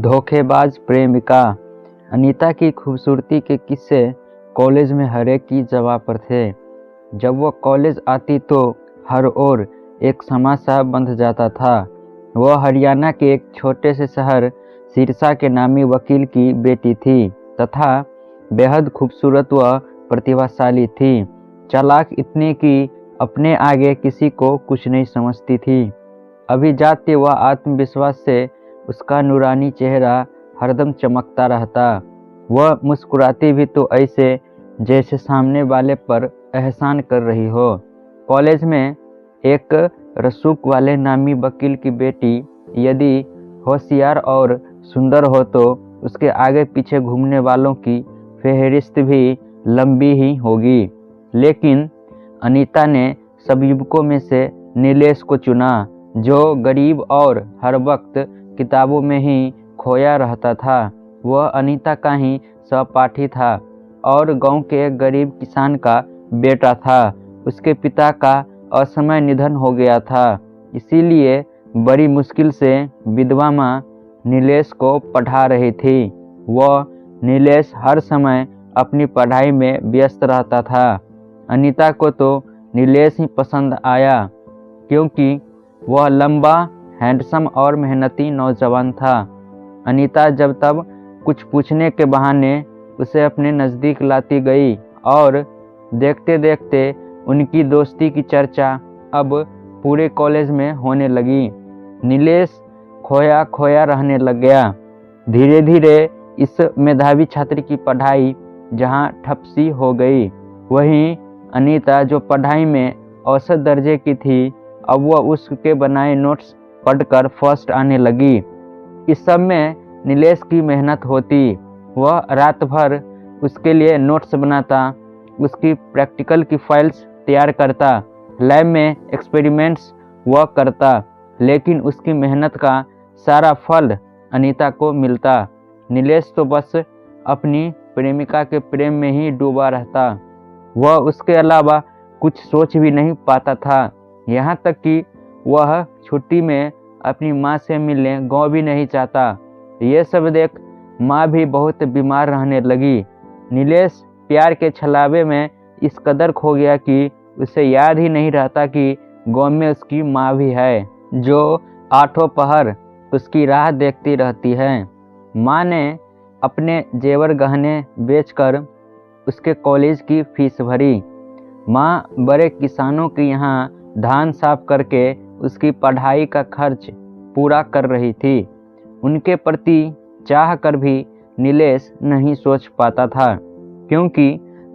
धोखेबाज प्रेमिका। अनीता की खूबसूरती के किस्से कॉलेज में हर एक की जगह पर थे। जब वह कॉलेज आती तो हर ओर एक समा सा बंध जाता था। वह हरियाणा के एक छोटे से शहर सिरसा के नामी वकील की बेटी थी तथा बेहद खूबसूरत व प्रतिभाशाली थी। चालाक इतनी कि अपने आगे किसी को कुछ नहीं समझती थी। अभिजात्य व आत्मविश्वास से उसका नूरानी चेहरा हरदम चमकता रहता। वह मुस्कुराती भी तो ऐसे जैसे सामने वाले पर एहसान कर रही हो। कॉलेज में एक रसूख वाले नामी वकील की बेटी यदि होशियार और सुंदर हो तो उसके आगे पीछे घूमने वालों की फहरिस्त भी लंबी ही होगी। लेकिन अनीता ने सब युवकों में से नीलेश को चुना, जो गरीब और हर वक्त किताबों में ही खोया रहता था। वह अनीता का ही सहपाठी था और गांव के एक गरीब किसान का बेटा था। उसके पिता का असमय निधन हो गया था, इसीलिए बड़ी मुश्किल से विधवा माँ नीलेश को पढ़ा रही थी। वह नीलेश हर समय अपनी पढ़ाई में व्यस्त रहता था। अनीता को तो नीलेश ही पसंद आया क्योंकि वह लंबा, हैंडसम और मेहनती नौजवान था। अनीता जब तब कुछ पूछने के बहाने उसे अपने नज़दीक लाती गई और देखते देखते उनकी दोस्ती की चर्चा अब पूरे कॉलेज में होने लगी। नीलेश खोया खोया रहने लग गया। धीरे धीरे इस मेधावी छात्र की पढ़ाई जहां ठप सी हो गई, वहीं अनीता जो पढ़ाई में औसत दर्जे की थी, अब वह उसके बनाए नोट्स पढ़कर फर्स्ट आने लगी। इस सब में नीलेश की मेहनत होती। वह रात भर उसके लिए नोट्स बनाता, उसकी प्रैक्टिकल की फाइल्स तैयार करता, लैब में एक्सपेरिमेंट्स वह करता, लेकिन उसकी मेहनत का सारा फल अनीता को मिलता। नीलेश तो बस अपनी प्रेमिका के प्रेम में ही डूबा रहता। वह उसके अलावा कुछ सोच भी नहीं पाता था। यहाँ तक कि वह छुट्टी में अपनी माँ से मिलने गाँव भी नहीं चाहता। ये सब देख माँ भी बहुत बीमार रहने लगी। नीलेश प्यार के छलावे में इस कदर खो गया कि उसे याद ही नहीं रहता कि गाँव में उसकी माँ भी है, जो आठों पहर उसकी राह देखती रहती है। माँ ने अपने जेवर गहने बेचकर उसके कॉलेज की फीस भरी। माँ बड़े किसानों के यहाँ धान साफ करके उसकी पढ़ाई का खर्च पूरा कर रही थी। उनके प्रति चाह कर भी नीलेश नहीं सोच पाता था, क्योंकि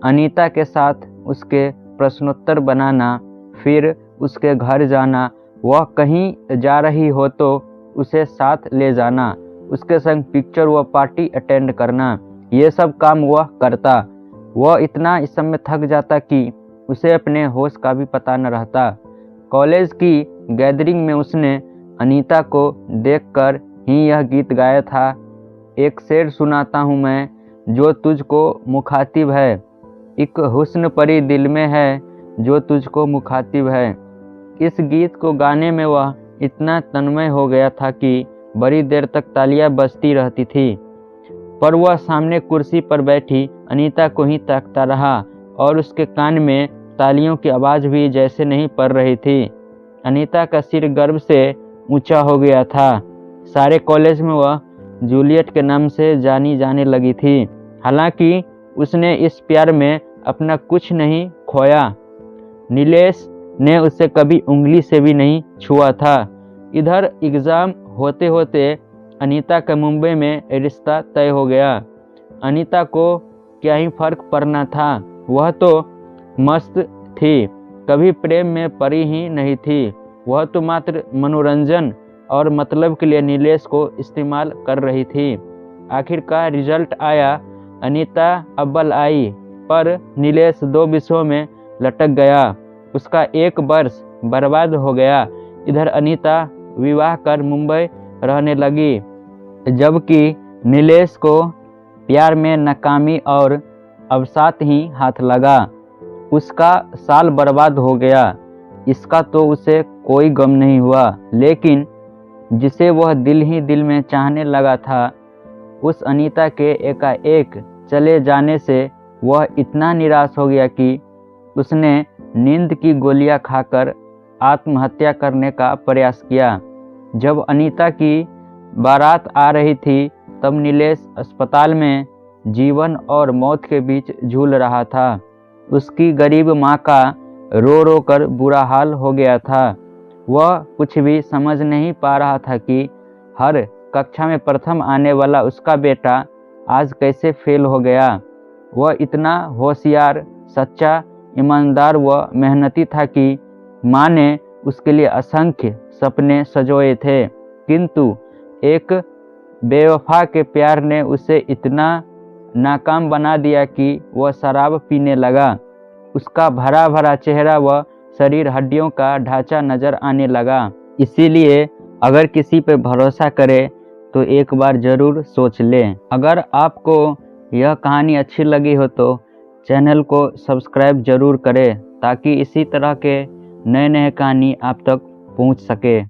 अनीता के साथ उसके प्रश्नोत्तर बनाना, फिर उसके घर जाना, वह कहीं जा रही हो तो उसे साथ ले जाना, उसके संग पिक्चर व पार्टी अटेंड करना, ये सब काम वह करता। वह इतना इस सब में थक जाता कि उसे अपने होश का भी पता न रहता। कॉलेज की गैदरिंग में उसने अनीता को देखकर ही यह गीत गाया था, एक शेर सुनाता हूँ मैं जो तुझको मुखातिब है, एक हुस्न परी दिल में है जो तुझको मुखातिब है। इस गीत को गाने में वह इतना तन्मय हो गया था कि बड़ी देर तक तालियां बजती रहती थी, पर वह सामने कुर्सी पर बैठी अनीता को ही ताकता रहा और उसके कान में तालियों की आवाज़ भी जैसे नहीं पड़ रही थी। अनीता का सिर गर्व से ऊंचा हो गया था। सारे कॉलेज में वह जूलियट के नाम से जानी जाने लगी थी। हालांकि उसने इस प्यार में अपना कुछ नहीं खोया। नीलेश ने उसे कभी उंगली से भी नहीं छुआ था। इधर एग्ज़ाम होते होते अनीता का मुंबई में रिश्ता तय हो गया। अनीता को क्या ही फर्क पड़ना था, वह तो मस्त थी, कभी प्रेम में पड़ी ही नहीं थी। वह तो मात्र मनोरंजन और मतलब के लिए नीलेश को इस्तेमाल कर रही थी। आखिरकार रिजल्ट आया, अनीता अव्वल आई, पर नीलेश 2 विषयों में लटक गया। उसका 1 वर्ष बर्बाद हो गया। इधर अनीता विवाह कर मुंबई रहने लगी, जबकि नीलेश को प्यार में नाकामी और अवसाद ही हाथ लगा। उसका साल बर्बाद हो गया। इसका तो उसे कोई गम नहीं हुआ, लेकिन जिसे वह दिल ही दिल में चाहने लगा था, उस अनीता के एकाएक चले जाने से वह इतना निराश हो गया कि उसने नींद की गोलियां खाकर आत्महत्या करने का प्रयास किया। जब अनीता की बारात आ रही थी, तब नीलेश अस्पताल में जीवन और मौत के बीच झूल रहा था। उसकी गरीब माँ का रो रो कर बुरा हाल हो गया था। वह कुछ भी समझ नहीं पा रहा था कि हर कक्षा में प्रथम आने वाला उसका बेटा आज कैसे फेल हो गया। वह इतना होशियार, सच्चा, ईमानदार व मेहनती था कि माँ ने उसके लिए असंख्य सपने सजोए थे, किंतु एक बेवफा के प्यार ने उसे इतना नाकाम बना दिया कि वह शराब पीने लगा। उसका भरा भरा चेहरा व शरीर हड्डियों का ढांचा नजर आने लगा। इसीलिए अगर किसी पर भरोसा करे तो एक बार ज़रूर सोच लें। अगर आपको यह कहानी अच्छी लगी हो तो चैनल को सब्सक्राइब जरूर करें, ताकि इसी तरह के नए नए कहानी आप तक पहुंच सके।